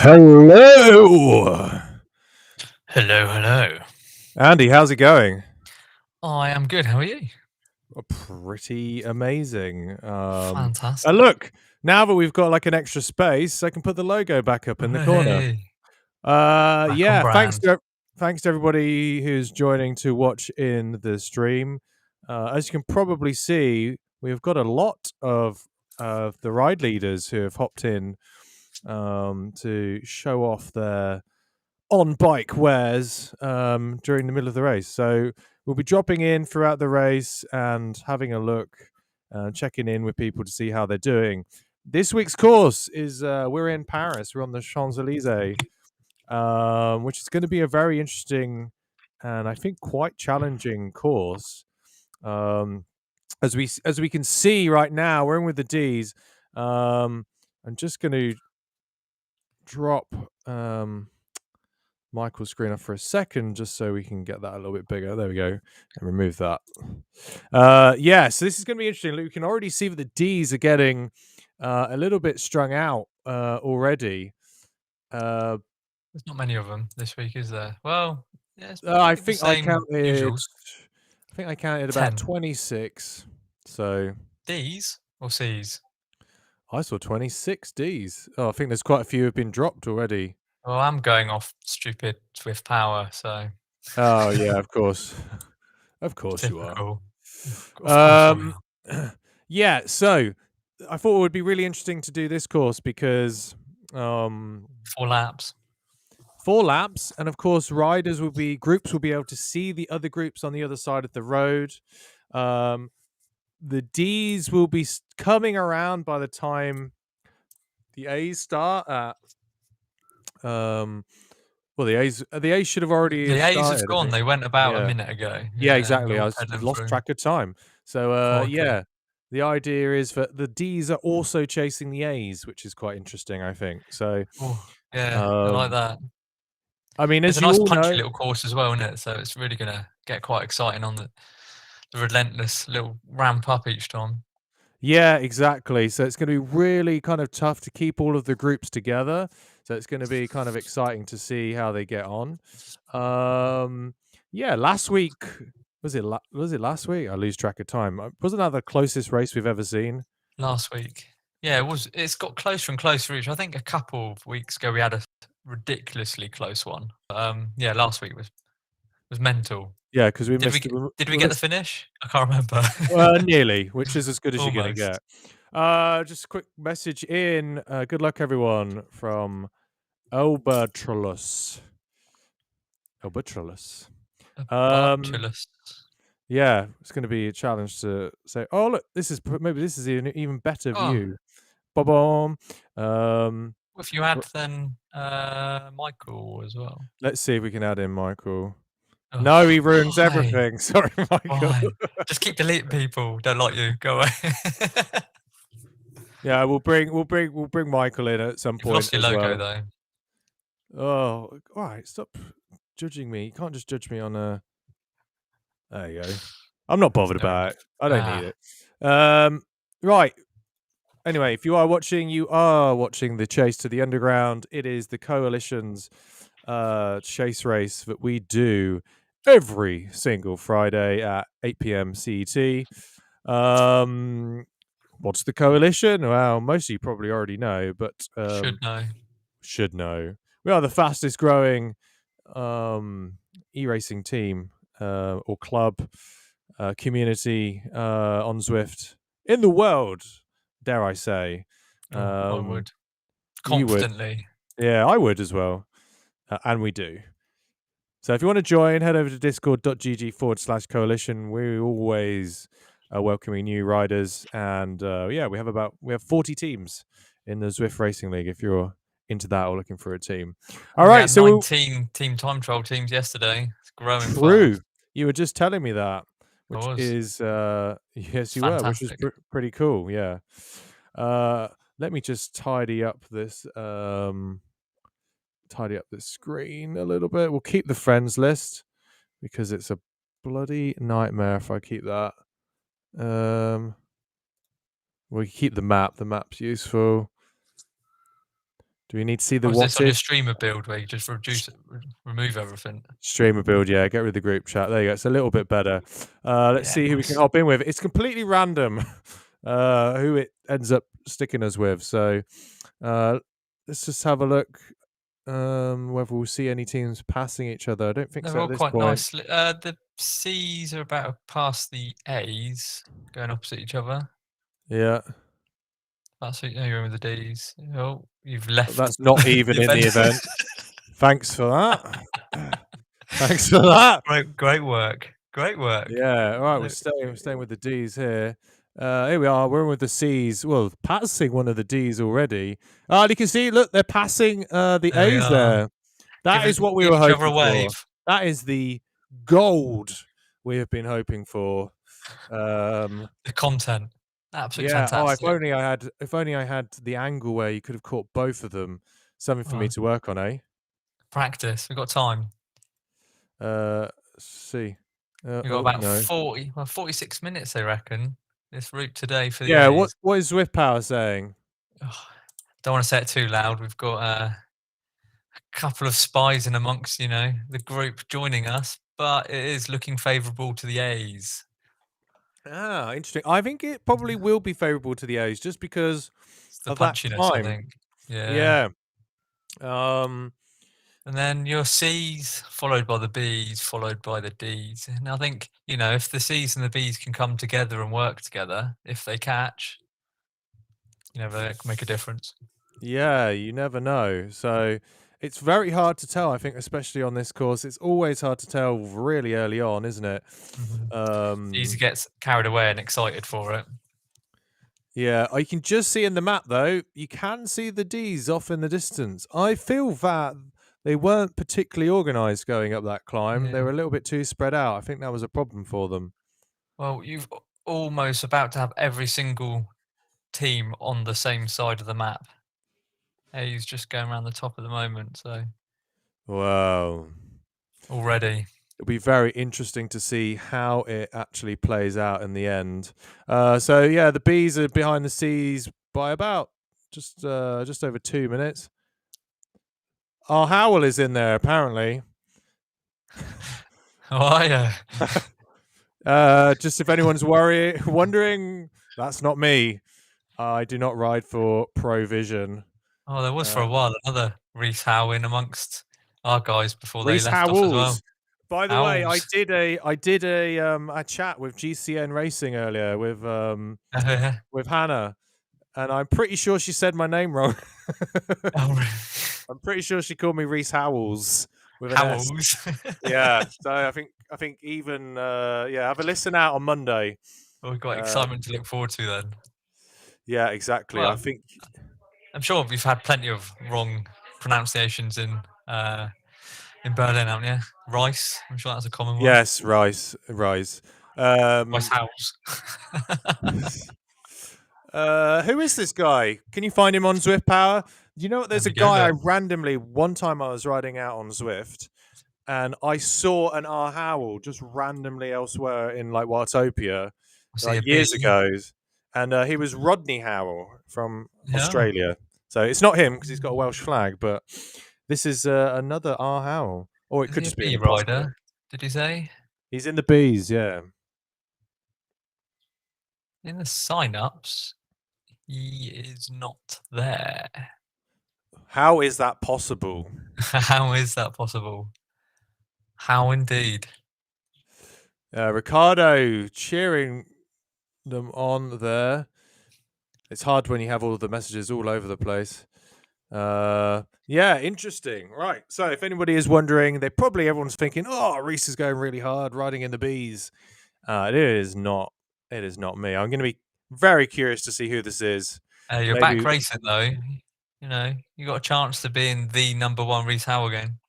Hello, Hello, hello. Andy. How's it going? I am good. How are you? Pretty amazing. Fantastic. Look, now that we've got like an extra space, I can put the logo back up in the corner. Hey, back on Yeah. brand. Thanks to everybody who's joining to watch in the stream. As you can probably see, we've got a lot of the ride leaders who have hopped in to show off their on bike wares during the middle of the race. So we'll be dropping in throughout the race and having a look, checking in with people to see how they're doing. This week's course is we're in Paris. We're on the Champs Elysees, which is going to be a very interesting and I think quite challenging course. Um, as we can see right now, we're in with the D's. I'm just going to drop Michael's screen off for a second just so we can get that a little bit bigger. There we go. And remove that. So this is going to be interesting. We can already see that the D's are getting a little bit strung out already. There's not many of them this week, is there? Well, yeah, it's I probably the think I same counted. usuals. I think I counted about 10. 26. So D's or C's? I saw 26 D's. Oh, I think there's quite a few have been dropped already. Well, I'm going off stupid Swift power, so Oh yeah, of course, of course you are. typical. Of course I Um, will. yeah, so I thought it would be really interesting to do this course because 4 laps. 4 laps, and of course, groups will be able to see the other groups on the other side of the road. The D's will be coming around by the time the A's start at. Well, the A's should have already The A's have started, I gone. think. They went about a Yeah. minute ago. Yeah, Yeah, we're exactly. all I've pedaling lost through. track of time. So, Crikey. yeah, the idea is that the D's are also chasing the A's, which is quite interesting, I think. So, Oh, yeah, I like um, that. I mean, It's as a you nice all punchy know, little course as well, isn't it? So it's really gonna get quite exciting on the relentless little ramp up each time. yeah, exactly. So it's going to be really kind of tough to keep all of the groups together. So it's going to be kind of exciting to see how they get on. Yeah, last week was it? Was it last week? I lose track of time. Wasn't that the closest race we've ever seen? Last week. Yeah, it was. It's got closer and closer each. I think a couple of weeks ago we had a ridiculously close one. Yeah, last week was mental. Yeah, because we Did we missed. did we We get the missed finish? I can't remember. nearly, which is as good as you're going to Almost. get. Just a quick message in. Good luck, everyone, from Albatrolos. Albatrolos. Um, Bartulus. yeah, it's going to be a challenge to say, oh, look, maybe this is an even better Oh, view. Ba-bom. if you add then Michael as well. Let's see if we can add in Michael. No, he Oh, ruins why? everything. Sorry, Michael. Why? Just keep deleting people. Don't like you. Go away. Yeah, we'll bring Michael in at some You've point lost your as logo well. though. Oh, all right. Stop judging me. You can't just judge me on a. There you go. I'm not bothered Fair about enough. it. I don't need Ah, it. Right. Anyway, if you are watching the Chase to the Underground. It is the Coalition's chase race that we do every single Friday at 8 p.m. CET. What's the Coalition? Well, most of you probably already know, but should know. should know. We are the fastest growing e-racing team or club community on Zwift in the world, dare I say. Oh, I Um, would. you would. Confidently. Yeah, I would as well. And we do. So if you want to join, head over to discord.gg/coalition. We always are welcoming new riders. And yeah, we have 40 teams in the Zwift Racing League if you're into that or looking for a team. All We right, had so 19 team time trial teams yesterday. It's growing true. fast. You were just telling me that, I which was. is yes, It's you were, which is fantastic. pretty cool. Yeah. Let me just tidy up this screen a little bit. We'll keep the friends list because it's a bloody nightmare if I keep that. We keep the map. The map's useful. Do we need to see the Or is this on your wattage? streamer build where you just remove everything? Streamer build, yeah. Get rid of the group chat. There you go. It's a little bit better. Let's Yeah, see who we can nice. hop in with. It's completely random who it ends up sticking us with. So let's just have a look whether we'll see any teams passing each other. I don't think They're so all at this quite point. nice. The C's are about past the A's, going opposite each other. Yeah. That's it. You're in with the D's. Oh, you've left That's not the even in the event. event. Thanks for that. Thanks for that. Great work. Great work. Yeah. All right. No, We're staying with the D's here. Here we are. We're in with the C's. Well, passing one of the D's already. You can see. Look, they're passing the there we A's are. there. That is what we Give were each other a hoping for. wave. That is the gold we have been hoping for. The content. Absolutely Yeah. Oh, fantastic. if only I had the angle where you could have caught both of them. Something for me Well, to work on, eh? practice. We've got time. Let's see. We've got Oh about no. 46 minutes, they reckon, this route today for the Yeah. A's. What is Swift Power saying? Don't want to say it too loud. We've got a couple of spies in amongst, the group joining us, but it is looking favourable to the A's. Interesting. I think it probably will be favourable to the A's just because It's the of that punchiness, I climb. think. Yeah. Yeah. And then your C's, followed by the B's, followed by the D's. And I think, if the C's and the B's can come together and work together, if they catch, they can make a difference. Yeah, you never know. So it's very hard to tell, I think, especially on this course. It's always hard to tell really early on, isn't it? Easy gets carried away and excited for it. Yeah, I can just see in the map, though, you can see the D's off in the distance. I feel that they weren't particularly organised going up that climb. Yeah. They were a little bit too spread out. I think that was a problem for them. Well, you've almost about to have every single team on the same side of the map. He's just going around the top at the moment, so Wow. already. It'll be very interesting to see how it actually plays out in the end. So yeah, the B's are behind the C's by about just over 2 minutes. Oh, Howell is in there apparently. Oh yeah. Just if anyone's wondering, that's not me. I do not ride for Provision. Oh, there was for a while another Reese Howe in amongst our guys before they Reese left off as well. Howells. By the way, I Howells. did a chat with GCN Racing earlier with Hannah, and I'm pretty sure she said my name wrong. I'm pretty sure she called me Reese Howells with an S. Howells. Yeah, so I think even have a listen out on Monday. Well, we've got excitement to look forward to then. Yeah, exactly. Well, I think I'm sure we've had plenty of wrong pronunciations in Berlin, haven't you? Rice. I'm sure that's a common one. yes, Rice. Rice House. Who is this guy? Can you find him on Zwift Power? You know what? There's a guy I randomly, one time I was riding out on Zwift and I saw an R. Howell just randomly elsewhere in like Watopia years ago. And he was Rodney Howell from Australia. So it's not him because he's got a Welsh flag, but this is another R. Howell. Or it could just be an rider. Did he say? He's in the B's, yeah. In the sign-ups, he is not there. How is that possible? How is that possible? How indeed? Ricardo cheering them on there. It's hard when you have all of the messages all over the place. Yeah, interesting. Right. So if anybody is wondering, everyone's thinking, oh, Reese is going really hard riding in the B's. It is not. It is not me. I'm going to be very curious to see who this is. You're back racing though. You got a chance to be in the number one Reese Howe again.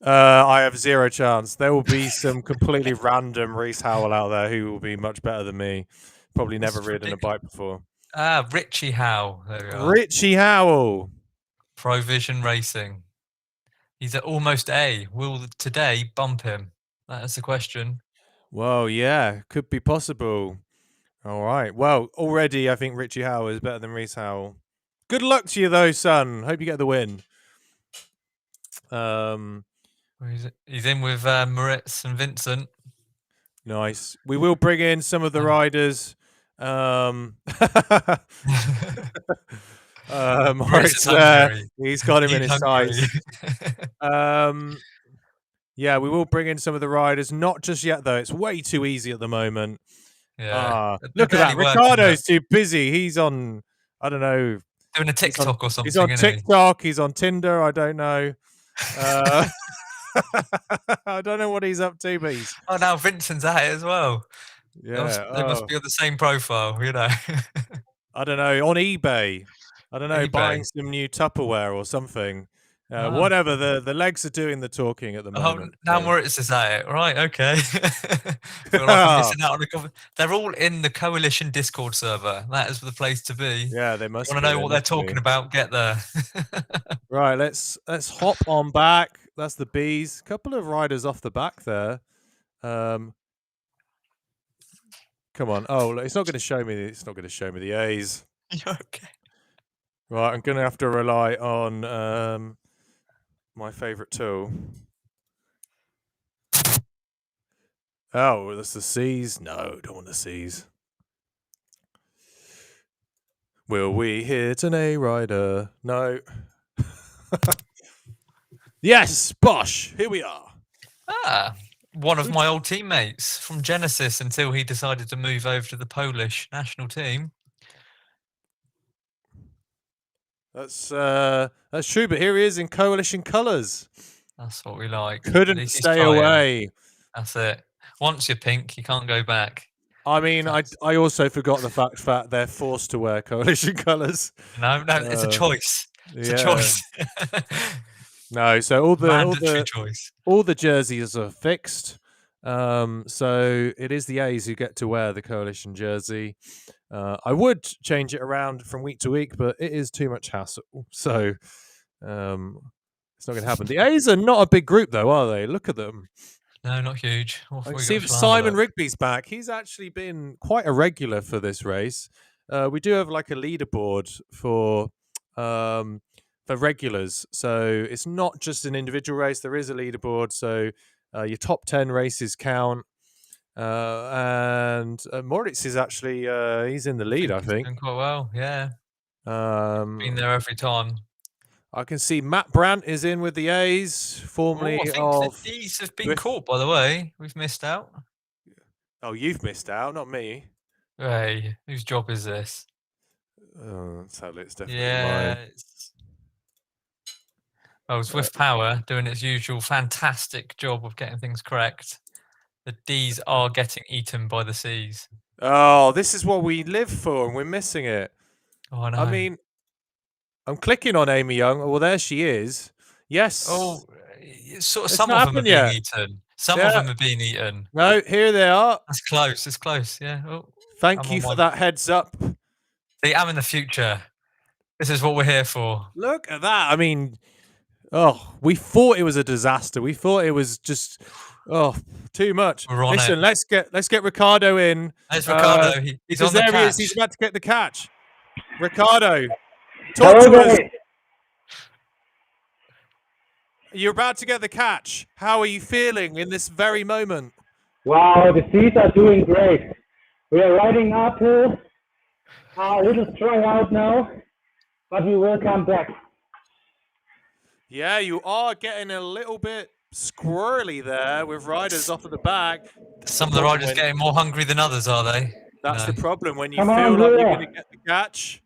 I have zero chance. There will be some completely random Reese Howell out there who will be much better than me. Probably never ridden a bike before. Richie Howe. There we are. Richie Howell. Provision Racing. He's at almost A. Will today bump him? That's the question. Well, yeah, could be possible. All right. Well, already I think Richie Howell is better than Reese Howell. Good luck to you, though, son. Hope you get the win. He's in with Moritz and Vincent. Nice. We will bring in some of the riders. Moritz there. He's got him in his sights. Yeah, we will bring in some of the riders. Not just yet, though. It's way too easy at the moment. Yeah. Look at that. Ricardo's too busy. He's on, I don't know. Doing a TikTok or something. He's on TikTok. He's on Tinder. I don't know. I don't know what he's up to, but he's... Oh, now Vincent's at it as well. Yeah. They must be on the same profile, you know. I don't know. On eBay. I don't know, buying some new Tupperware or something. Whatever. The legs are doing the talking at the moment. Now Moritz is at it. Right, okay. Feel like I'm missing out on a They're all in the Coalition Discord server. That is the place to be. Yeah, they must. You want to know what they're talking about? Get there. Right, let's hop on back. That's the bees. Couple of riders off the back there. Come on. Oh, it's not going to show me. It's not going to show me the A's. You're okay. Right, I'm going to have to rely on my favorite tool. Oh, that's the C's. No, don't want the C's. Will we hit an A rider? No. Yes, Bosch. Here we are. One of my old teammates from Genesis until he decided to move over to the Polish national team. That's true, but here he is in Coalition colours. That's what we like. Couldn't stay away. That's it. Once you're pink, you can't go back. I mean, I also forgot the fact that they're forced to wear Coalition colours. No, it's a choice. It's a choice. No, so all the jerseys are fixed. So it is the A's who get to wear the Coalition jersey. I would change it around from week to week, but it is too much hassle. So it's not going to happen. The A's are not a big group, though, are they? Look at them. No, not huge. I see that Simon Rigby's back. He's actually been quite a regular for this race. We do have like a leaderboard for regulars, so it's not just an individual race. There is a leaderboard, so your top 10 races count. And Moritz is actually he's in the lead. I think doing quite well. Yeah, been there every time. I can see Matt Brandt is in with the A's, formerly of. These have been caught, by the way. We've missed out. Oh, you've missed out, not me. Hey, whose job is this? Sadly, it's definitely mine. Well, it's with Power doing its usual fantastic job of getting things correct. The D's are getting eaten by the C's. Oh, this is what we live for, and we're missing it. Oh, I know. I mean, I'm clicking on Amy Young. Well, there she is. Yes. Oh, sort of. Some of them are being eaten. Some of them are being eaten. No, here they are. That's close. It's close. Yeah. Oh, thank you for that heads up. See, I'm in the future. This is what we're here for. Look at that. I mean, we thought it was a disaster. We thought it was just too much. Listen, let's get Ricardo in. There's Ricardo. He's on the catch. There he is. He's about to get the catch. Ricardo, talk to us. You're about to get the catch. How are you feeling in this very moment? Wow, the C's are doing great. We are riding uphill. A little strung out now, but we will come back. Yeah, you are getting a little bit squirrely there with riders off of the back. Some of the riders getting more hungry than others, are they? That's the problem when you feel like you're going to get the catch.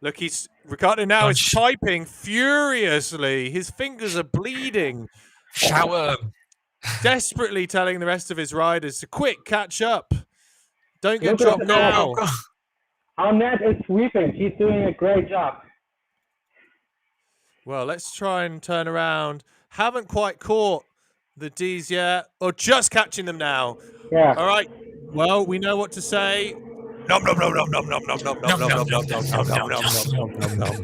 Look, Ricardo now is typing furiously. His fingers are bleeding. Shower him. Desperately telling the rest of his riders to quick catch up. Don't get dropped now. Annette is sweeping. She's doing a great job. Well, let's try and turn around. Haven't quite caught the D's yet, or just catching them now. Yeah. All right. Well, we know what to say. Nom nom nom nom nom nom nom nom nom nom nom nom nom nom nom nom.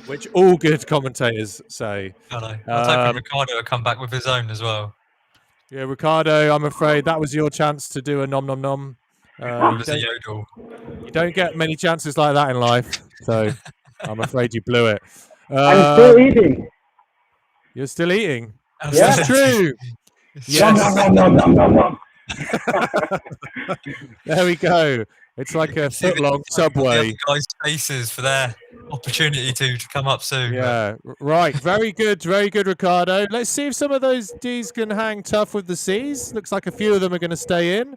Which all good commentators say. I know. I was hoping Ricardo would come back with his own as well. Yeah, Ricardo, I'm afraid that was your chance to do a nom nom nom. It was a yodel. You don't get many chances like that in life, so I'm afraid you blew it. I'm still eating. You're still eating. Yeah. That's true. Nom, Yes. nom, nom, nom, nom, nom. There we go. It's like a foot-long The subway. other guys' faces for their opportunity to come up soon. Yeah, right. Very good, Ricardo. Let's see if some of those Ds can hang tough with the Cs. Looks like a few of them are going to stay in.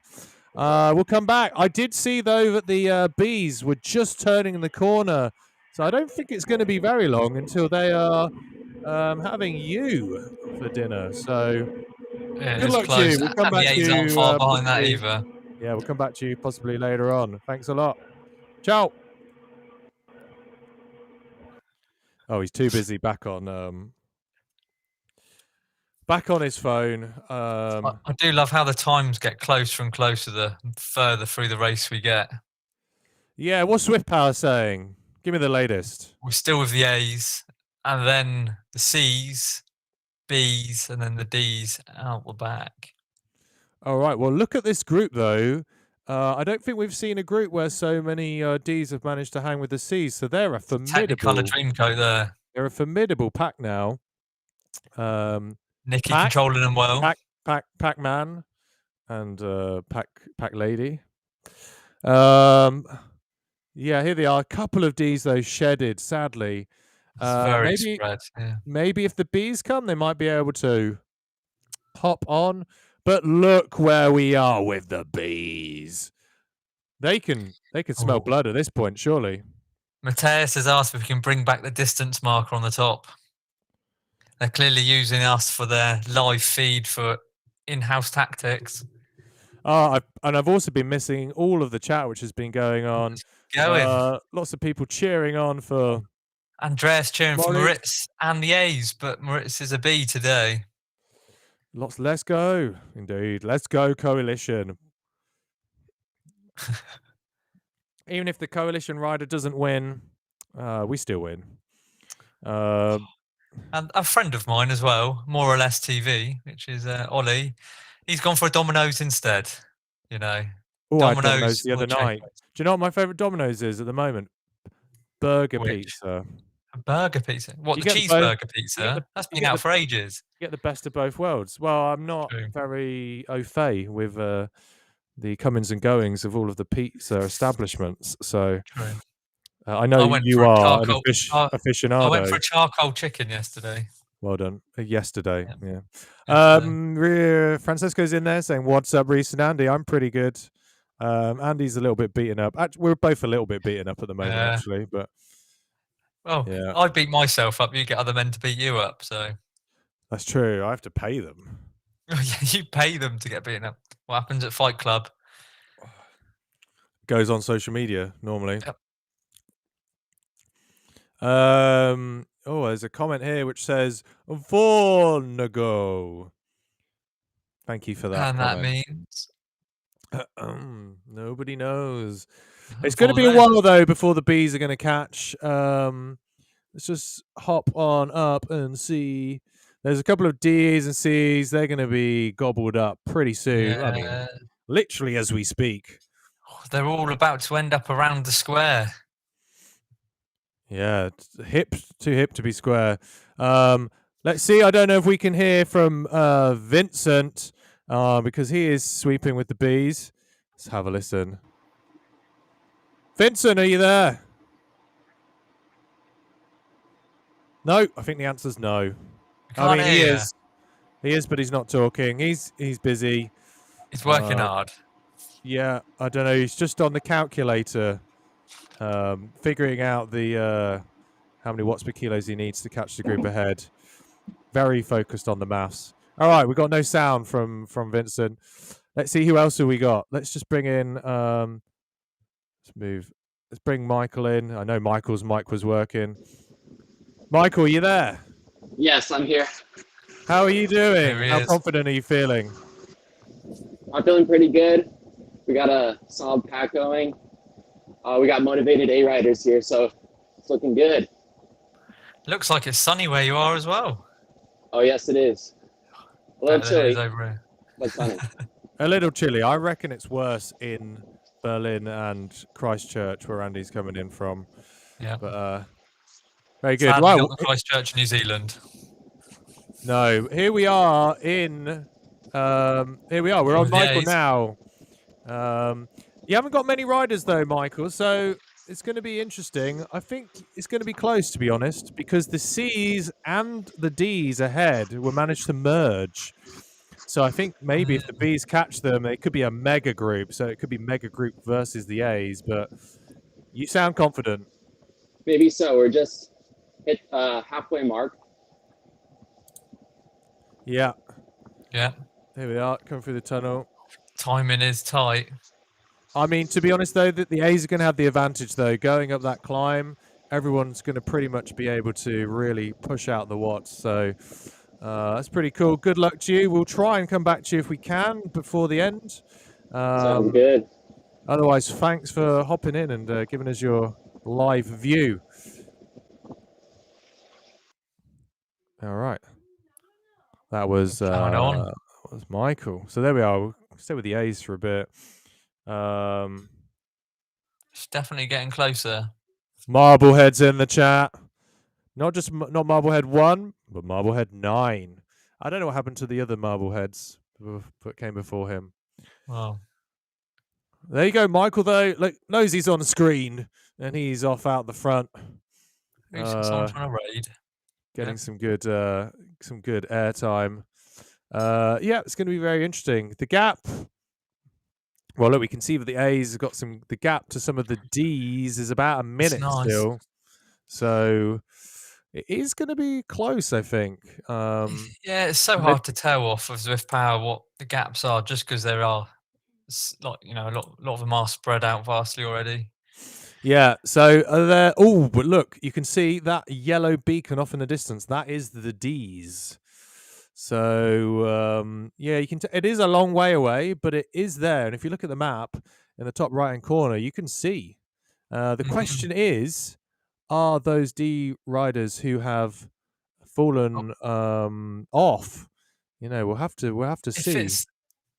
We'll come back. I did see, though, that the Bs were just turning the corner. So I don't think it's going to be very long until they are having you for dinner. So Yeah, good it's luck to close. you. We'll come And the back to A's aren't you. far behind that Possibly. either. Yeah, we'll come back to you possibly later on. Thanks a lot. Ciao. Oh, he's too busy back on his phone. I do love how the times get closer and closer the further through the race we get. Yeah, what's Swift Power saying? Give me the latest. We're still with the A's, and then the C's, B's, and then the D's out the back. All right. Well, look at this group, though. I don't think we've seen a group where so many Ds have managed to hang with the Cs. So they're a formidable. Technicolor Dreamcoat there. They're a formidable pack now. Nicky Pac, controlling them well. Pac-Man, and Pac Lady. Yeah, here they are. A couple of Ds though shedded, sadly. It's very spread. Yeah. Maybe if the Bs come, they might be able to hop on. But look where we are with the Bs. They can smell blood at this point, surely. Mateus has asked if we can bring back the distance marker on the top. They're clearly using us for their live feed for in-house tactics. And I've also been missing all of the chat which has been going on. Lots of people cheering on for Andreas cheering for Moritz and the A's, but Moritz is a B today. Let's go. Indeed. Let's go, Coalition. Even if the Coalition rider doesn't win, we still win. And a friend of mine as well, More or Less TV, which is Ollie, he's gone for a Domino's instead. You know, I had Domino's the other night. Do you know what my favourite Domino's is at the moment? Burger pizza. A burger pizza? What, the cheeseburger pizza? That's been out for ages. You get the best of both worlds. Well, I'm not very au fait with the comings and goings of all of the pizza establishments. So I know you are an aficionado. I went for a charcoal chicken yesterday. Well done. Yesterday, yeah. Francesco's in there saying, "What's up, Reese and Andy? I'm pretty good." Andy's a little bit beaten up. We're both a little bit beaten up at the moment, actually. But I beat myself up. You get other men to beat you up, so that's true. I have to pay them. You pay them to get beaten up. What happens at Fight Club? Goes on social media normally. Yep. There's a comment here which says Vornago. Thank you for that. And that means nobody knows. It's going to be a while though before the Bs are going to catch. Let's just hop on up and see. There's a couple of Ds and Cs. They're going to be gobbled up pretty soon. Yeah. I mean, literally as we speak. They're all about to end up around the square. Yeah, too hip to be square. Let's see. I don't know if we can hear from Vincent because he is sweeping with the Bs. Let's have a listen. Vincent, are you there? No, I think the answer's no. I mean, he is. He is, but he's not talking. He's busy. He's working hard. Yeah, I don't know. He's just on the calculator, figuring out the how many watts per kilos he needs to catch the group ahead. Very focused on the maths. All right, we've got no sound from Vincent. Let's see who else have we got. Let's just bring in. Let's bring Michael in. I know Michael's mic was working. Michael, are you there? Yes, I'm here. How are you doing? How confident are you feeling? I'm feeling pretty good. We got a solid pack going. We got motivated A riders here, so it's looking good. Looks like it's sunny where you are as well. Oh yes, it is. A little chilly, over here. but sunny. A little chilly. I reckon it's worse in Berlin and Christchurch, where Andy's coming in from. Yeah. But very good. Sadly, Right. not the Christchurch, New Zealand. No, here we are in. Here we are. We're on the Michael A's. now. You haven't got many riders though, Michael. So it's going to be interesting. I think it's going to be close, to be honest, because the C's and the D's ahead will manage to merge. So I think maybe if the B's catch them, it could be a mega group. So it could be mega group versus the A's. But you sound confident. Maybe so. We're just hit halfway mark. Yeah. Yeah. Here we are, coming through the tunnel. Timing is tight. I mean, to be honest, though, that the A's are going to have the advantage, though. Going up that climb, everyone's going to pretty much be able to really push out the watts. So that's pretty cool. Good luck to you. We'll try and come back to you if we can before the end. Sounds good. Otherwise, thanks for hopping in and giving us your live view. All right. That was Michael. So there we are. We'll stay with the A's for a bit. It's definitely getting closer. Marblehead's in the chat. Not Marblehead 1, but Marblehead 9. I don't know what happened to the other Marbleheads that came before him. Wow. There you go, Michael, though. Look, Nosey's on screen, and he's off out the front. Who's someone trying to raid? Getting some good airtime. Yeah, it's going to be very interesting. The gap. Well, look, we can see that the A's have got the gap to some of the D's is about a minute still. So it is going to be close, I think. Yeah, it's so hard to tell off of Zwift Power what the gaps are, just because there are, like, a lot of them are spread out vastly already. Yeah, so there. Oh, but look, you can see that yellow beacon off in the distance. That is the D's. So yeah, you can. It is a long way away, but it is there. And if you look at the map in the top right-hand corner, you can see. The question is, are those D riders who have fallen off? We'll have to see.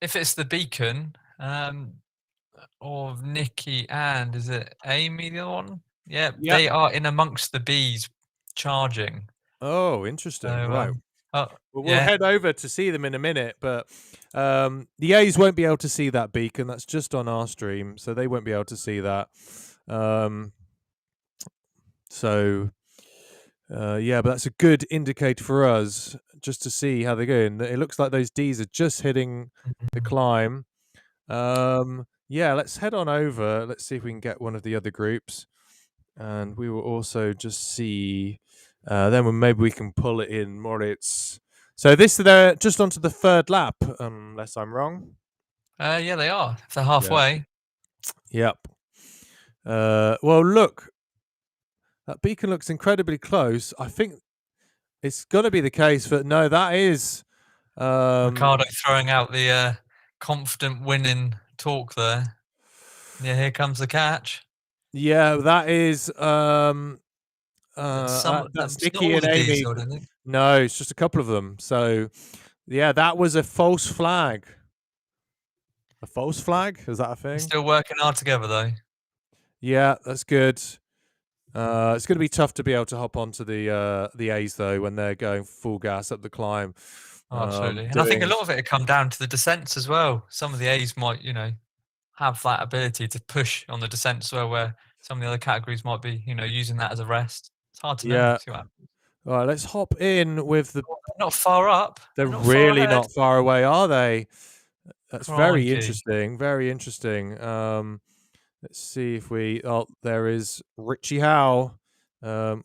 If it's the beacon, or Nikki and is it Amy the other one? Yeah, Yep. they are in amongst the bees charging. Oh, interesting. So, right. We'll head over to see them in a minute, but the A's won't be able to see that beacon. That's just on our stream, so they won't be able to see that. Yeah, but that's a good indicator for us just to see how they're going. It looks like those D's are just hitting the climb. Yeah, let's head on over. Let's see if we can get one of the other groups, and we will also just see. Then maybe we can pull it in Moritz. So they're just onto the third lap, unless I'm wrong. Yeah, they are. If they're halfway. Yep. Well, look, that beacon looks incredibly close. I think it's got to be the case, but no, that is Ricardo throwing out the confident winning talk there. Yeah, here comes the catch. Yeah, that is that's Nicky and Amy. Diesel, no, it's just a couple of them. So yeah, that was a false flag. A false flag? Is that a thing? They're still working hard together though. Yeah, that's good. It's going to be tough to be able to hop onto the A's though when they're going full gas up the climb. Oh, absolutely, and I think a lot of it come down to the descents as well. Some of the A's might, have that ability to push on the descent as well, where some of the other categories might be, using that as a rest. It's hard to know. Yeah. See what happens. All right, let's hop in with the. They're not far up. They're really not far away, are they? That's Crikey. very interesting. Very interesting. Let's see if we. Oh, there is Richie Howe. Trying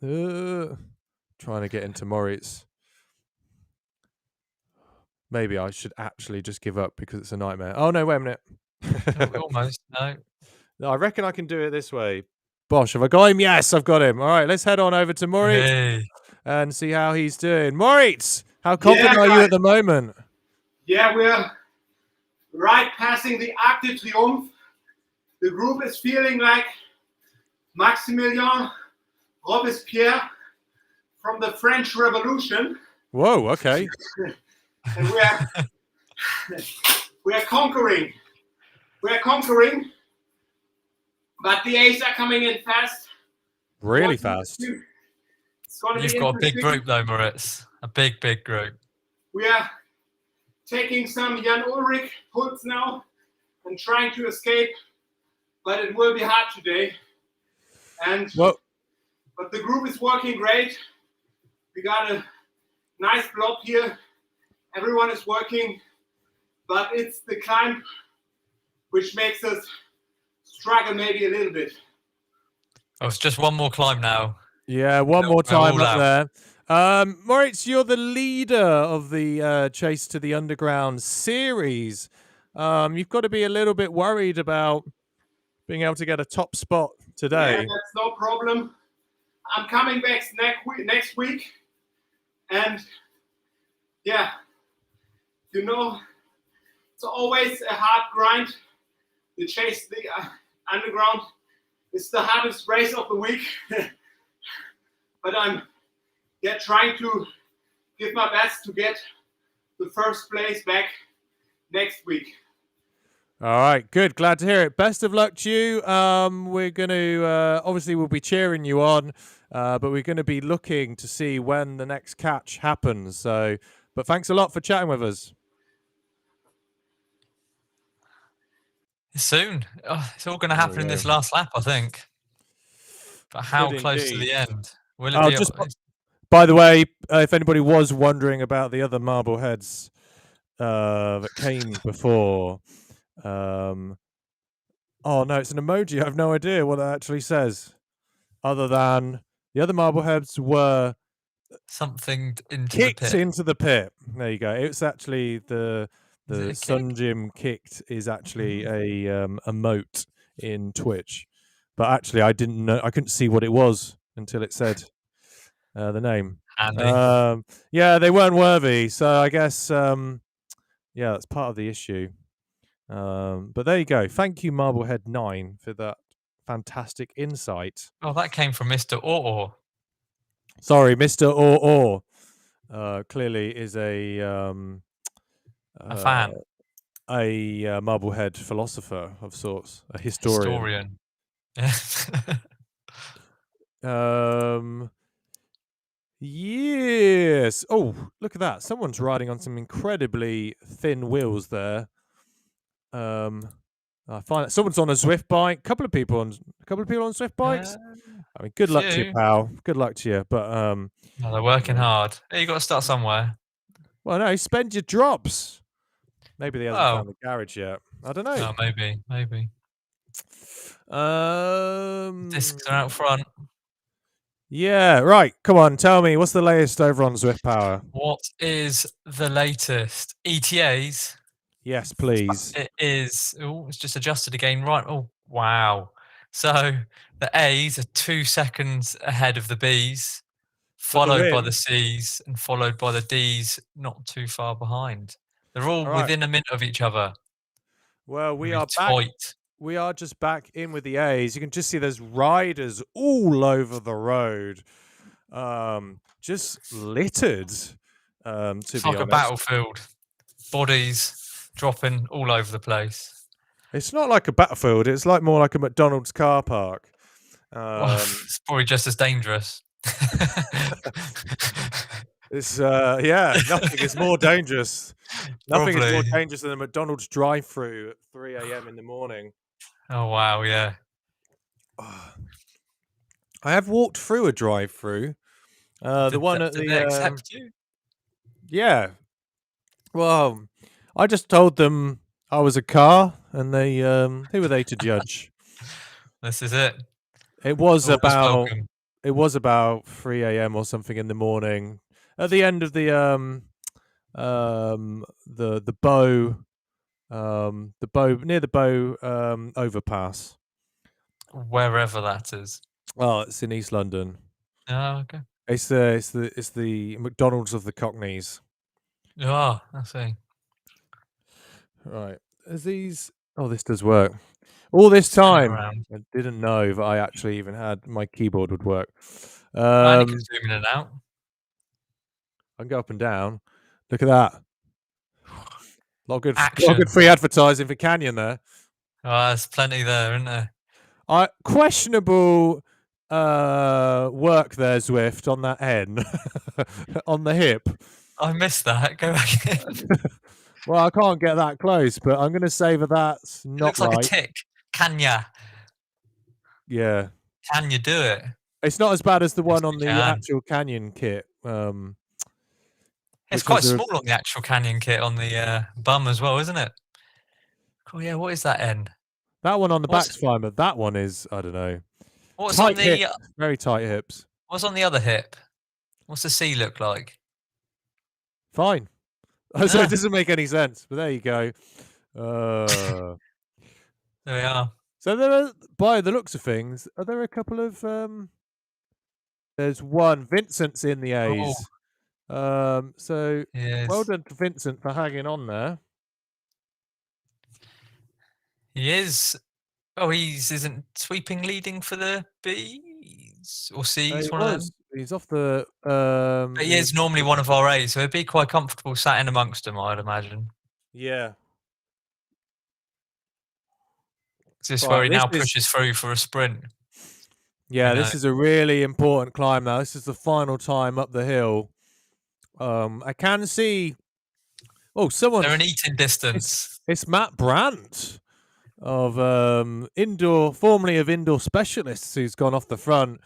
to get into Moritz. Maybe I should actually just give up because it's a nightmare. Oh no! Wait a minute. Almost no. No, I reckon I can do it this way. Bosh, have I got him? Yes, I've got him. All right, let's head on over to Moritz and see how he's doing. Moritz, how confident are you at the moment? Yeah, we're right passing the Arc de Triomphe. The group is feeling like Maximilien Robespierre from the French Revolution. Whoa, okay. And we are conquering. we're conquering, but the A's are coming in fast. Really fast. It's going to be You've got a big interesting. group though, Moritz. A big group. We are taking some Jan Ulrich pulls now and trying to escape, but it will be hard today. And Well, but the group is working great. We got a nice blob here. Everyone is working, but it's the climb which makes us struggle maybe a little bit. Oh, it's just one more climb now. yeah, one more We're time all up out. there. Moritz, you're the leader of the Chase to the Underground series. You've got to be a little bit worried about being able to get a top spot Yeah, today. that's no problem. I'm coming back next week, and yeah, you know, it's always a hard grind. The Chase the Underground is the hardest race of the week, but I'm trying to give my best to get the first place back next week. All right, good. Glad to hear it. Best of luck to you. We're going to obviously we'll be cheering you on, but we're going to be looking to see when the next catch happens. So, but thanks a lot for chatting with us. Soon. Oh, it's all going to There happen we in this go. last lap, I think. But how Could close to indeed. the end? Will Oh, it be? just by the way, if anybody was wondering about the other Marbleheads that came before, oh no, it's an emoji. I have no idea what it actually says, other than the other Marbleheads were something into kicked the pit? into the pit. There you go. It's actually the Is it a Sun Gym kicked is actually a emote in Twitch, but actually I didn't know. I couldn't see what it was until it said the name. Handy. Yeah, they weren't worthy, so I guess yeah, that's part of the issue. But there you go. Thank you, Marblehead9, for that fantastic insight. Oh, that came from Mr. Or. Sorry, Mr. Or clearly is a fan. a Marblehead philosopher of sorts, a historian. Yes. Oh, look at that! Someone's riding on some incredibly thin wheels there. I find that someone's on a Zwift bike. A couple of people on Zwift bikes. I mean, good luck to you, few. pal. Good luck to you. But No, they're working hard. Hey, you got to start somewhere. well, no, spend your drops. Maybe they hasn't Oh. found the garage yet. I don't know. Oh, maybe. Discs are out front. Yeah, right. Come on, tell me, what's the latest over on Zwift Power? What is the latest? ETAs? Yes, please. It is. Oh, it's just adjusted again. Right. Oh, wow. So the A's are 2 seconds ahead of the B's, followed by the C's, and followed by the D's, not too far behind. They're all right. within a minute of each other. Well, we Very are back. tight. We are just back in with the A's. You can just see there's riders all over the road, just littered. To It's be like a honest, battlefield. Bodies dropping all over the place. it's not like a battlefield. It's like more like a McDonald's car park. It's probably just as dangerous. It's yeah, nothing is more dangerous. Nothing is more Probably. dangerous than a McDonald's drive-through at 3 a.m. in the morning. Oh wow, yeah. I have walked through a drive-through. The one at Did the they accept you? yeah. Well, I just told them I was a car, and they who were they to judge? This is it. It was Always about welcome. it was about 3 a.m. or something in the morning, at the end of the bow near the bow overpass. Wherever that is. Oh, it's in East London. Oh, okay. It's the McDonald's of the Cockneys. Oh, I see. Right. This does work. All this time, around. I didn't know that I actually even had my keyboard would work. And you can zoom in and out. I can go up and down. Look at that. A lot of good Action. free advertising for Canyon there. Oh, there's plenty there, isn't there? Questionable work there, Zwift, on that N. On the hip. I missed that. Go back in. Well, I can't get that close, but I'm going to say that that's It not looks right. like a tick. Can ya? Yeah. Can you do it? It's not as bad as the Yes, one on we the can. actual Canyon kit. It's which quite was a- small on the actual Canyon kit on the bum as well, isn't it? Oh yeah, what is that N? That one on the What's- back's fine, but that one is, I don't know. What's Tight on the hip. Very tight hips. What's on the other hip? What's the C look like? Fine. So it doesn't make any sense, but there you go. There we are. So there are, by the looks of things, are there a couple of there's one. Vincent's in the A's. So Yes. well done to Vincent for hanging on there. He is. Oh, isn't sweeping leading for the B's or C's, one of them. He's off the But he is normally one of our A's, so it'd be quite comfortable sat in amongst them, I'd imagine. Yeah. This is Right, where he this now is- pushes through for a sprint. Yeah, I this know. is a really important climb now. This is the final time up the hill. I can see. Oh, someone. They're an eating distance. It's Matt Brandt of formerly of Indoor Specialists, who's gone off the front.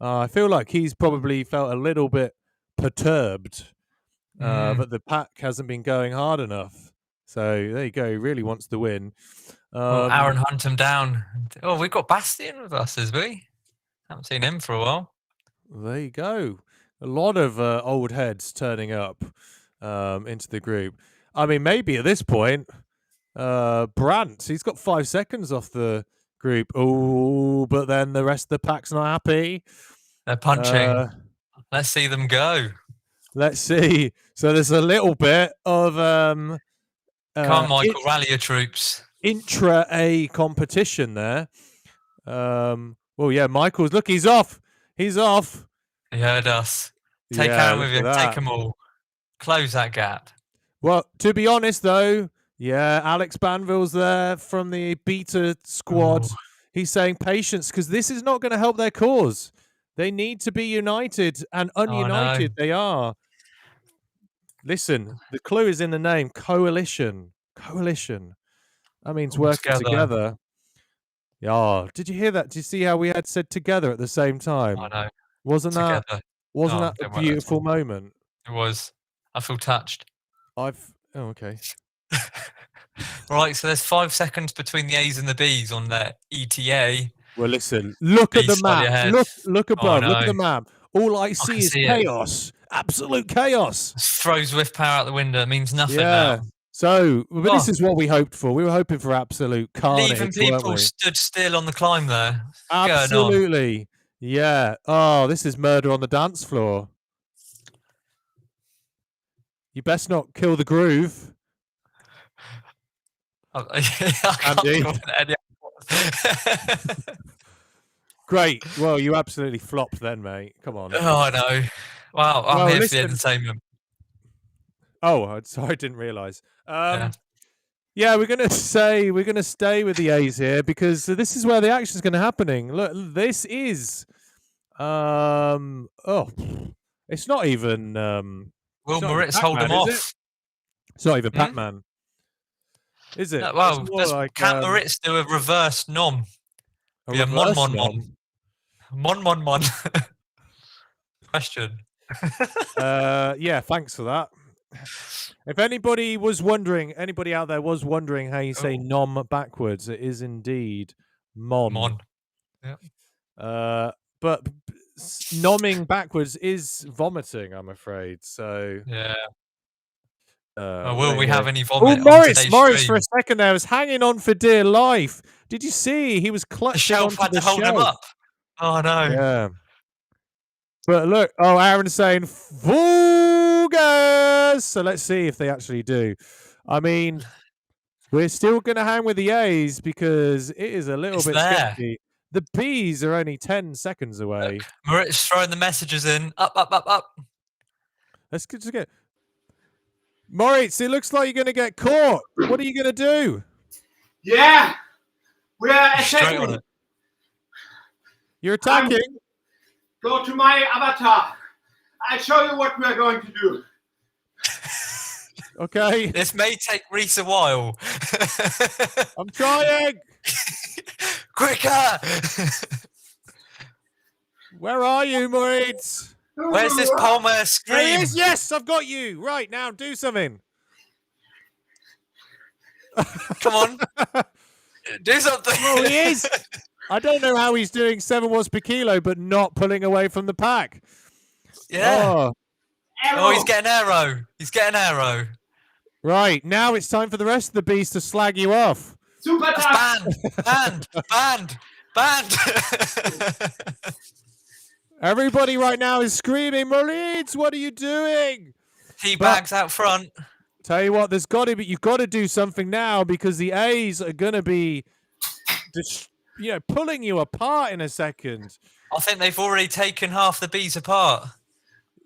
I feel like he's probably felt a little bit perturbed that the pack hasn't been going hard enough. So there you go. He really wants to win. Aaron hunt him down. Oh, we've got Bastian with us, has we? Haven't seen him for a while. There you go. A lot of old heads turning up into the group. I mean, maybe at this point, Brandt, he's got 5 seconds off the group. Oh, but then the rest of the pack's not happy. They're punching. Let's see them go. Let's see. So there's a little bit of Come on, Michael, rally your troops. Intra-A competition there. Well, yeah, Michael's, look, he's off. He's off. He heard us. Take Aaron with you. look at Take that. them all. Close that gap. Well, to be honest, though, yeah, Alex Banville's there from the beta squad. Oh. He's saying patience, because this is not going to help their cause. They need to be united, and ununited they are. Listen, the clue is in the name, coalition. Coalition. That means All working together. together. Yeah. Did you hear that? Did you see how we had said together at the same time? I know. Wasn't Together. that Oh, a don't worry, that's beautiful fine. moment? It was. I feel touched. Oh, okay. Right, so there's 5 seconds between the A's and the B's on their ETA. Well, listen. Look at the B's slightly ahead. map. Look above. Oh, Look at no. the map. All I see can is see it. chaos. Absolute chaos. Throws with power out the window. It means nothing Yeah. now. So, but this Oh. is what we hoped for. We were hoping for absolute carnage, Leaving weren't people we? stood still on the climb there. What's going on? Absolutely. Yeah. Oh, this is murder on the dance floor. You best not kill the groove. I can't Andy. think of any other- Great. Well, you absolutely flopped then, mate. Come on. Oh, I know. Wow, I'm Well, here listen. for the entertainment. Oh, sorry, I didn't realise. Yeah. Yeah, we're gonna stay with the A's here because this is where the action's gonna happening. Look, this is it's not even Will it's not Moritz even hold them Pac-Man, is off? It's not even Hmm? Pac-Man. Is it? No, It's well, more like, can Moritz do a reverse nom? a Be a mon reverse mon nom. mon. Mon mon mon. Question. Yeah, thanks for that. If anybody out there was wondering how you say Oh. nom backwards, it is indeed mon. Mon. But nomming backwards is vomiting, I'm afraid. So, Yeah. there Will we you have go. any Oh, vomit? on Morris today's for a stream? second there was hanging on for dear life. Did you see? He was The clutching shelf onto had the to hold him shelf. up. Oh no. Yeah. But look, Aaron's saying Vugas. So let's see if they actually do. I mean, we're still going to hang with the A's because it is a little It's bit there. sketchy. The B's are only 10 seconds away. Moritz throwing the messages in. Up, up, up, up. Let's just get. Moritz, it looks like you're going to get caught. What are you going to do? Yeah, We are Straight on attacking. it. You're attacking. Go to my avatar. I'll show you what we are going to do. Okay. This may take Reese a while. I'm trying. Quicker! Where are you, Moritz? Where's this Palmer There he scream? is. Yes, I've got you. Right, now do something. Come on. Do something. Well, he is. I don't know how he's doing 7 watts per kilo, but not pulling away from the pack. Yeah. Oh, Oh, he's getting arrow. He's getting arrow. right. Now it's time for the rest of the bees to slag you off. Super That's tough. banned. Banned. Everybody right now is screaming, Moritz, what are you doing? Tea bags out front. Tell you what, you've got to do something now because the A's are going to be, pulling you apart in a second. I think they've already taken half the bees apart.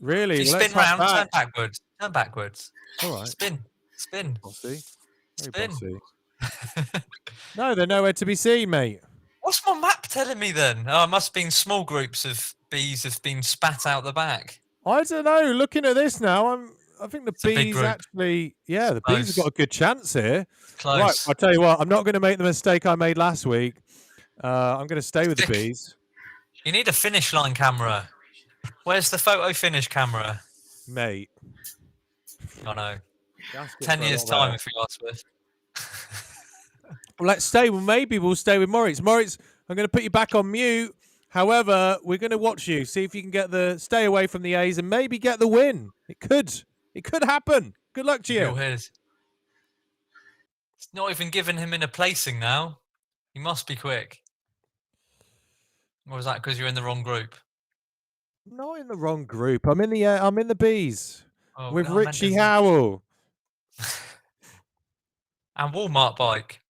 Really? If you Let's spin have round, that. turn backwards. Turn backwards. All right. Spin. Bossy. Spin. Very bossy. No, they're nowhere to be seen, mate. What's my map telling me then? Oh, it must have been small groups of bees have been spat out the back. I don't know. Looking at this now, I think the a big bees group. actually, the bees have Close. got a good chance here. Close. Right, I'll tell you what, I'm not going to make the mistake I made last week. I'm going to stay with the Stick. bees. You need a finish line camera. Where's the photo finish camera? Mate. I know. That's good 10 for a years lot time better. if you ask Swift. Well, let's stay. Well, maybe we'll stay with Moritz. Moritz, I'm going to put you back on mute. However, we're going to watch you, see if you can stay away from the A's and maybe get the win. It could happen. Good luck to You're you. his. It's not even giving him in a placing now. He must be quick. Or was that because you're in the wrong group? Not in the wrong group. I'm in the bees Oh, with I meant Richie as- Howell. And Walmart bike.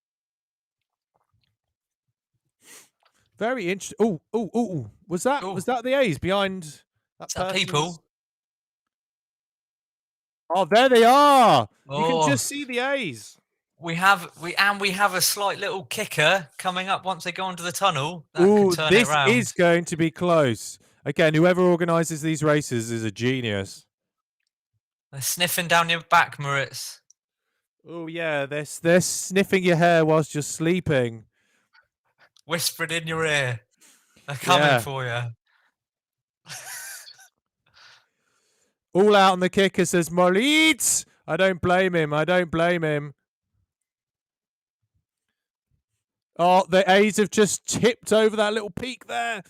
Very interesting. Oh! Was that the A's behind that Is that person's- people? Oh, there they are. You Oh. can just see the A's. We have a slight little kicker coming up once they go into the tunnel. That Ooh, could turn this it round. is going to be close. Again, whoever organises these races is a genius. They're sniffing down your back, Moritz. Oh yeah, they're sniffing your hair whilst you're sleeping. Whispered in your ear. They're coming Yeah. for you. All out on the kicker says Moritz. I don't blame him. Oh, the A's have just tipped over that little peak there.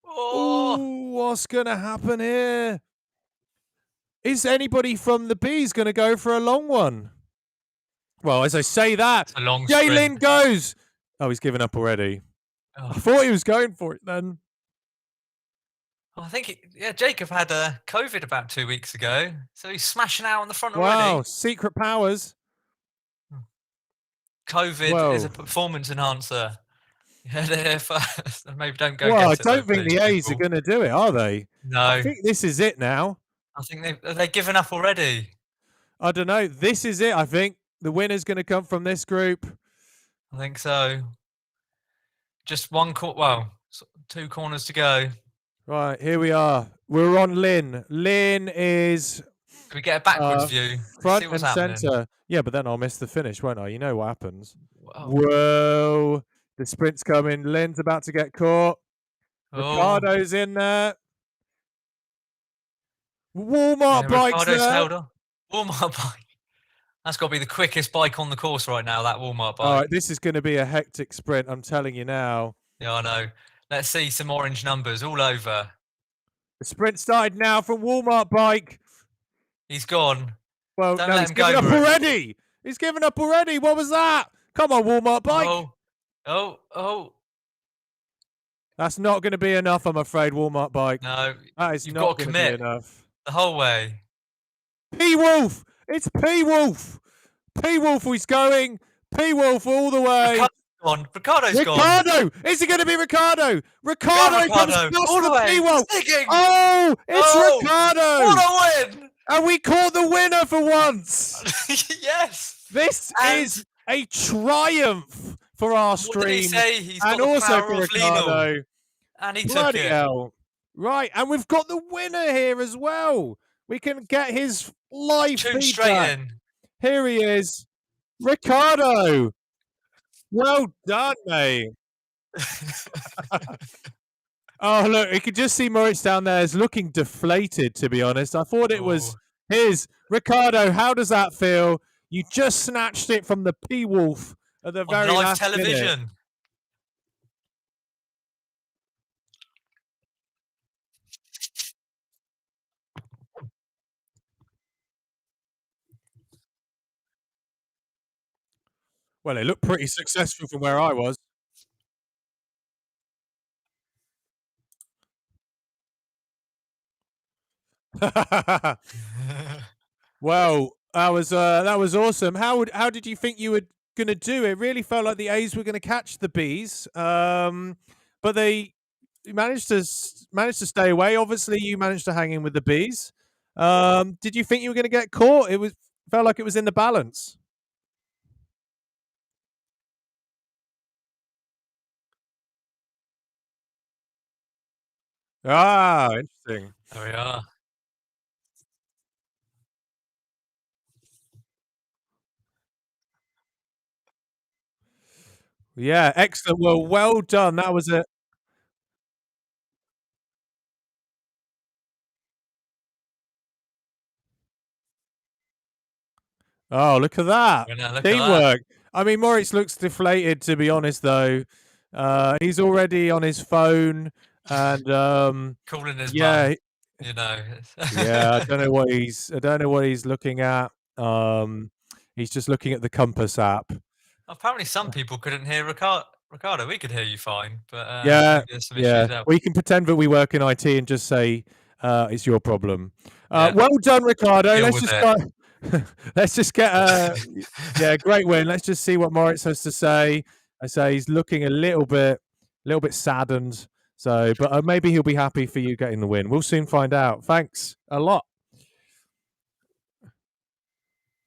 Oh, Ooh, what's going to happen here? Is anybody from the B's going to go for a long one? Well, as I say that, it's a long Jalen sprint. goes. Oh, he's given up already. I Oh, thought he was going for it then. I think, Jacob had COVID about 2 weeks ago. So he's smashing out on the front Wow, already. secret powers. COVID is a Whoa. performance enhancer. Yeah, there first. Maybe don't go Well, I get it. though, don't think please, the A's are people. going to do it, are they? No, I think this is it now. I think they've given up already. I don't know. This is it. I think the winner's going to come from this group. I think so. Just two corners to go. Right, here we are. We're on Lynn. Lynn is Can we get a backwards view? front See and what's happening? centre. Yeah, but then I'll miss the finish, won't I? You know what happens. Whoa. Whoa. The sprint's coming. Lynn's about to get caught. Oh. Ricardo's in there. Yeah, Walmart bikes Ricardo's there. held on. Walmart bike. That's got to be the quickest bike on the course right now, that Walmart bike. All right, this is going to be a hectic sprint, I'm telling you now. Yeah, I know. Let's see some orange numbers all over. The sprint started now from Walmart bike. He's gone. Well, Don't no, let he's him go, given up Maurice. already. He's given up already. What was that? Come on, Walmart bike. Oh. That's not going to be enough, I'm afraid, Walmart bike. No, That is you've not gotta going to be commit. enough. the whole way. P-Wolf! It's P-Wolf! P-Wolf is going. P-Wolf all the way. Ricardo's gone. Ricardo! Is it going to be Ricardo? Ricardo comes Ricardo. past All the the way. P-Wolf. Sticking. Oh, it's Oh, Ricardo! What a win! And we caught the winner for once. Yes. This And is a triumph for our What did he stream say? He's got and the also power for of Lino. Ricardo. And he took Bloody it. hell. Right, and we've got the winner here as well. We can get his live Tune straight feedback. in. Here he is, Ricardo. Well done, mate. Oh, look, you can just see Moritz down there is looking deflated, to be honest. I thought it was his. Ricardo, how does that feel? You just snatched it from the P-Wolf at the On very live last minute. television. Well, it looked pretty successful from where I was. Well, that was awesome. How did you think you were going to do? It really felt like the A's were going to catch the Bs, but they managed to stay away. Obviously, you managed to hang in with the Bs. Did you think you were going to get caught? It felt like it was in the balance. Ah, interesting. There we are. Yeah, excellent. Well done. That was it. Oh, look at that. Look at that. Teamwork. I mean, Moritz looks deflated, to be honest, though. He's already on his phone and Calling his yeah, mum, you know. yeah, I don't know what he's looking at. He's just looking at the Compass app. Apparently, some people couldn't hear Ricardo. We could hear you fine, but Yeah, maybe there's some issues there. We can pretend that we work in IT and just say it's your problem. Yeah. Well done, Ricardo. Deal Let's with just it. go. Let's just get yeah, great win. Let's just see what Moritz has to say. I say he's looking a little bit saddened. So, but maybe he'll be happy for you getting the win. We'll soon find out. Thanks a lot,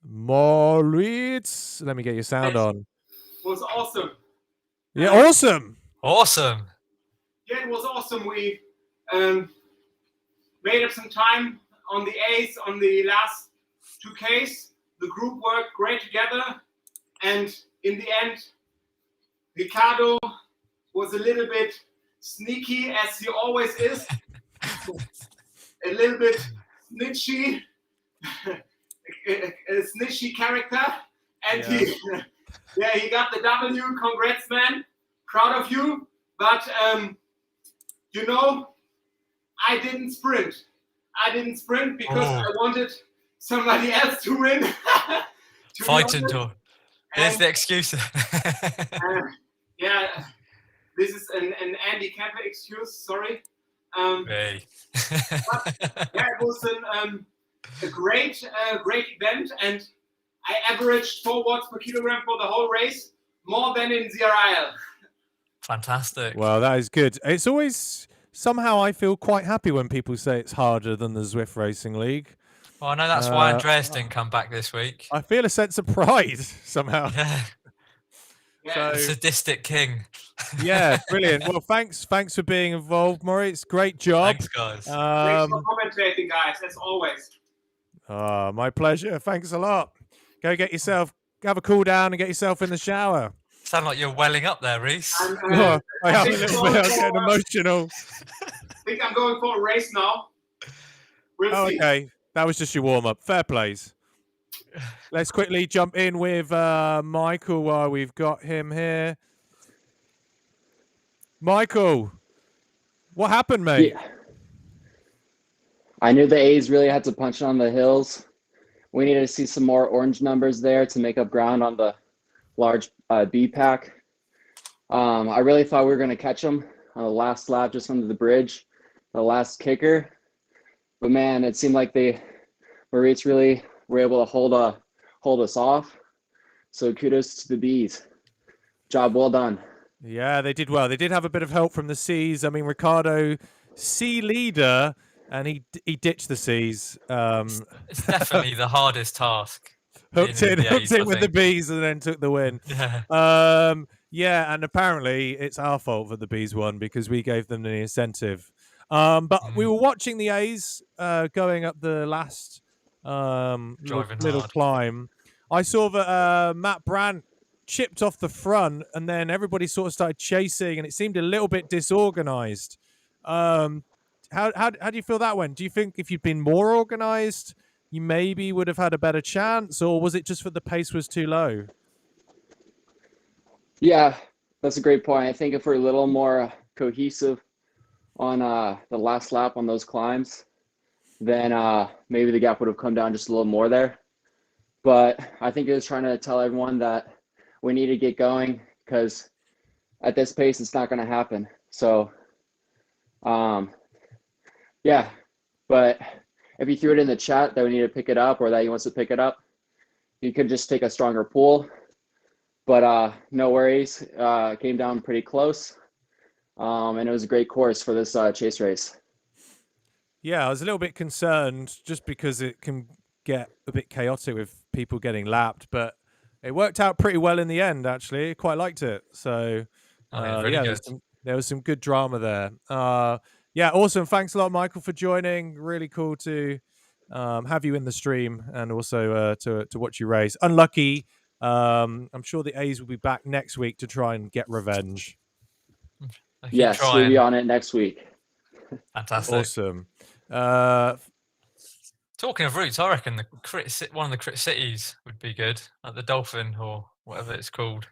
Moritz. Let me get your sound on. It was awesome. Yeah, awesome. Awesome. Yeah, it was awesome. We made up some time on the A's on the last 2Ks. The group worked great together, and in the end, Ricardo was a little bit sneaky, as he always is, a little bit snitchy, a snitchy character, and he got the W. Congrats, man! Proud of you. But you know, I didn't sprint. Because I wanted somebody else to win. Fighting tour. There's the excuse. Yeah, this is an Andy Camper excuse. Sorry. Hey. Yeah, it was a great event, and I averaged 4 watts per kilogram for the whole race, more than in ZRL. Fantastic. Well, that is good. It's always somehow I feel quite happy when people say it's harder than the Zwift Racing League. Well, I know that's why Andreas didn't come back this week. I feel a sense of pride somehow. Yeah. Yeah. The sadistic king. Yeah, brilliant. Well, thanks for being involved, Moritz. Great job. Thanks, guys. Thanks for commentating, guys, as always. My pleasure. Thanks a lot. Go get yourself, have a cool down and get yourself in the shower. Sound like you're welling up there, Reese. I am a little bit. I'm getting emotional. I think I'm going for a race now. We'll see. Okay. That was just your warm-up. Fair plays. Let's quickly jump in with Michael while we've got him here. Michael, what happened, mate? Yeah. I knew the A's really had to punch on the hills. We needed to see some more orange numbers there to make up ground on the large B pack. I really thought we were going to catch them on the last lap just under the bridge, the last kicker. But man, it seemed like Moritz really were able to hold us off. So kudos to the Bees. Job well done. Yeah, they did well. They did have a bit of help from the C's. I mean, Ricardo, C leader, and he ditched the C's. It's definitely the hardest task. hooked in the in A's, I with the think. bees and then took the win. Yeah. Yeah, and apparently it's our fault that the bees won because we gave them the incentive. But we were watching the A's going up the last Driving little hard. climb. I saw that Matt Brandt chipped off the front, and then everybody sort of started chasing, and it seemed a little bit disorganized. How do you feel that went? Do you think if you'd been more organized, you maybe would have had a better chance, or was it just that the pace was too low? Yeah, that's a great point. I think if we're a little more cohesive on the last lap on those climbs, then maybe the gap would have come down just a little more there. But I think it was trying to tell everyone that we need to get going because at this pace, it's not going to happen. So, yeah. But if you threw it in the chat that we need to pick it up or that he wants to pick it up, you could just take a stronger pull. But no worries. Came down pretty close. And it was a great course for this chase race. Yeah, I was a little bit concerned just because it can get a bit chaotic with people getting lapped, but it worked out pretty well in the end, actually. I quite liked it. So, Really yeah, good. there was some good drama there. Yeah, awesome. Thanks a lot, Michael, for joining. Really cool to have you in the stream and also to watch you race. Unlucky. I'm sure the A's will be back next week to try and get revenge. Yes, trying. we'll be on it next week. Fantastic. Awesome. Talking of routes, I reckon one of the crit cities would be good, like the Dolphin or whatever it's called.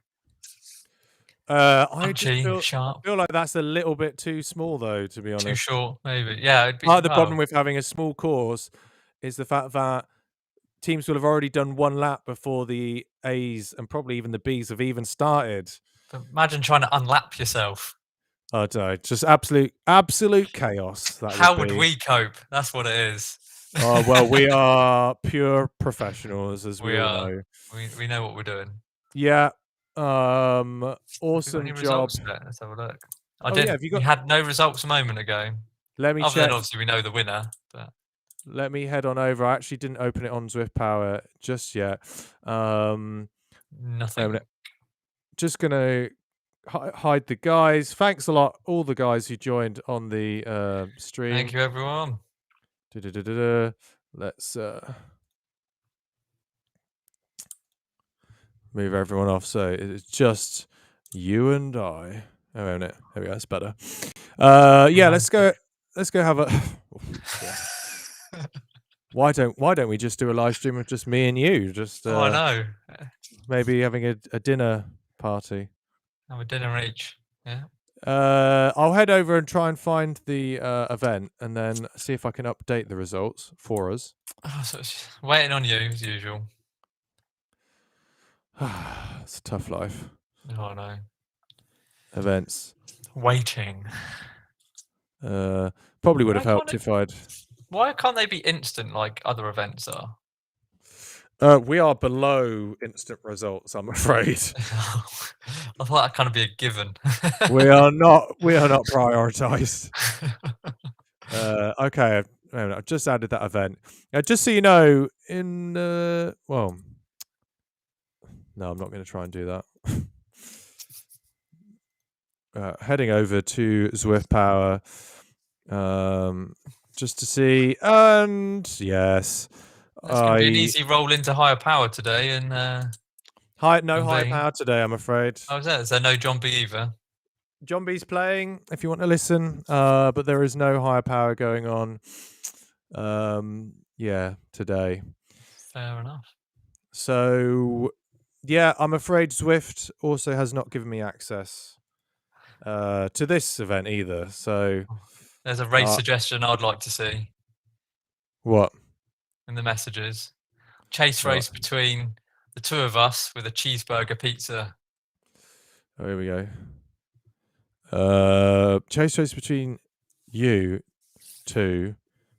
I just Punchy, feel sharp. like that's a little bit too small, though, to be honest. Too short, maybe. Yeah, it'd be. Part of the problem with having a small course is the fact that teams will have already done one lap before the A's and probably even the B's have even started. But imagine trying to unlap yourself. I don't know, just absolute chaos. How would we cope? That's what it is. Oh well, we are pure professionals, as we all know. We know what we're doing. Yeah. Awesome job. Results there? Let's have a look. We had no results a moment ago. Let me Other check. than obviously we know the winner, but let me head on over. I actually didn't open it on Zwift Power just yet. Nothing. Just gonna hide the guys. Thanks a lot, all the guys who joined on the stream. Thank you, everyone. Let's move everyone off so it's just you and I. Oh, wait a minute. There we go. That's better. Yeah, let's go have a. Why don't we just do a live stream of just me and you? Just I know. Maybe having a dinner party. Have a dinner each. Yeah. I'll head over and try and find the event and then see if I can update the results for us. Oh, so it's waiting on you as usual. It's a tough life. Oh, I know. Events. Waiting. Probably would have helped if I'd. Why can't they be instant like other events are? We are below instant results, I'm afraid. I thought that'd kind of be a given. we are not prioritized. Okay, I've just added that event. Just so you know, well, no, I'm not going to try and do that. Heading over to Zwift Power, just to see, and yes. It's going to be an easy roll into higher power today, and high power today, I'm afraid. Oh, is there no John B either? John B's playing if you want to listen, but there is no higher power going on. Yeah, today. Fair enough. So, yeah, I'm afraid Zwift also has not given me access to this event either. So, there's a race suggestion I'd like to see. What? In the messages, chase race between the two of us with a cheeseburger pizza. Oh, here we go. Chase race between you two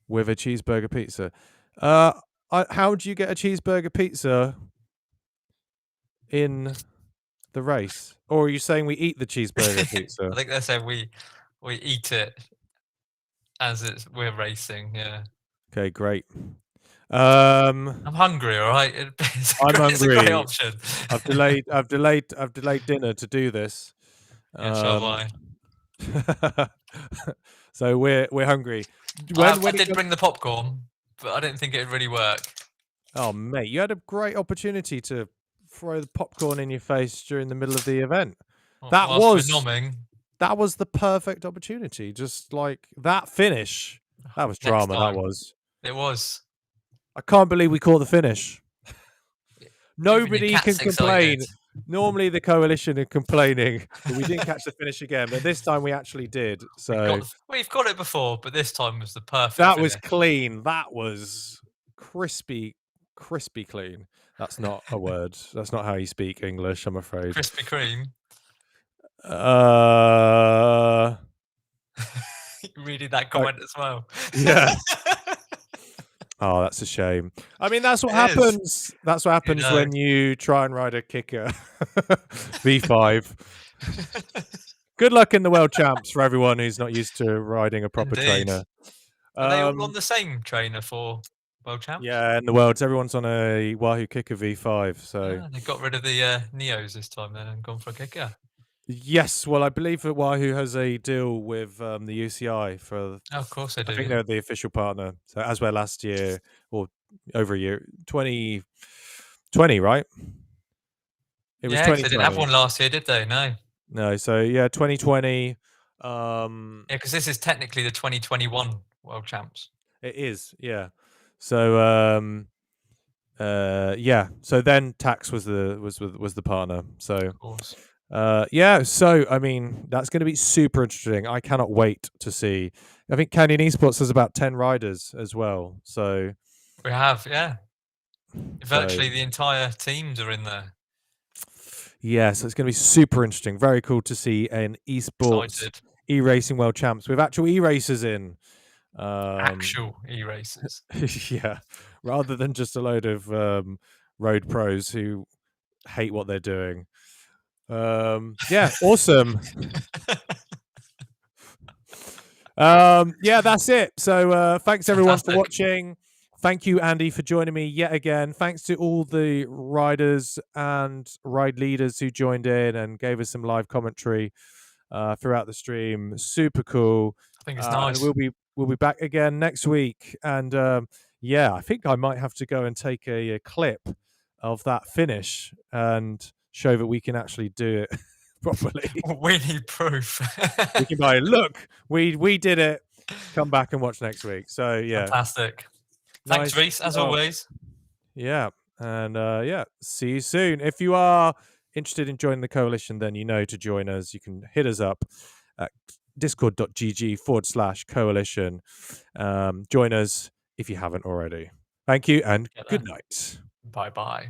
with a cheeseburger pizza. How do you get a cheeseburger pizza in the race? Or are you saying we eat the cheeseburger pizza? I think they say we eat it as we're racing. Yeah. Okay, great. Um, I'm hungry. All right, it's I'm it's a great hungry. option. I've delayed dinner to do this. Yeah, so have I. So we're hungry. I When it did comes, bring the popcorn, but I didn't think it'd really work. oh mate, you had a great opportunity to throw the popcorn in your face during the middle of the event. That Whilst we're was nomming, that was the perfect opportunity. Just like that finish. That was next drama. That time. was. It was. I can't believe we caught the finish. Even Nobody your can cat's complain. excited. Normally the coalition are complaining that we didn't catch the finish again, but this time we actually did. So We've got it before, but this time was the perfect that finish. was clean. That was crispy clean. That's not a word. That's not how you speak English, I'm afraid. Krispy Kreme. Reading that comment as well. Yeah. Oh, that's a shame. I mean, that's what It is. happens. That's what happens know. when you try and ride a kicker V5. Good luck in the World Champs for everyone who's not used to riding a proper Indeed. trainer. Are they all on the same trainer for World Champs? Yeah, in the world, everyone's on a Wahoo Kicker V5. So They got rid of the Neos this time then and gone for a kicker. yes, well, I believe that Wahoo has a deal with the UCI for. Oh, of course they do. I think they're the official partner. So as were last year or over a year, 2020, right? It was 'cause they 2020. didn't have one last year, did they? No. No, so yeah, 2020. Yeah, because this is technically the 2021 World Champs. It is, yeah. So yeah. So then Tax was the partner. So Of course. yeah. So I mean, that's going to be super interesting. I cannot wait to see. I think Canyon Esports has about 10 riders as well. So We have, yeah. Virtually the entire teams are in there. yeah, so it's going to be super interesting. Very cool to see an esports Excited. e-racing world champs with actual e-racers in. Actual e-races. Yeah, rather than just a load of road pros who hate what they're doing. Yeah, awesome. Yeah, that's it. So thanks everyone for watching. Thank you, Andy, for joining me yet again. Thanks to all the riders and ride leaders who joined in and gave us some live commentary throughout the stream. Super cool. I think it's nice. And we'll be back again next week. And yeah, I think I might have to go and take a clip of that finish and show that we can actually do it properly. We need proof. We can buy. Look, we did it. Come back and watch next week. So yeah, fantastic. Thanks, Reese, as always. Yeah, and yeah, see you soon. If you are interested in joining the coalition, then you know to join us. You can hit us up at discord.gg/coalition. Join us if you haven't already. Thank you and good night. Bye-bye.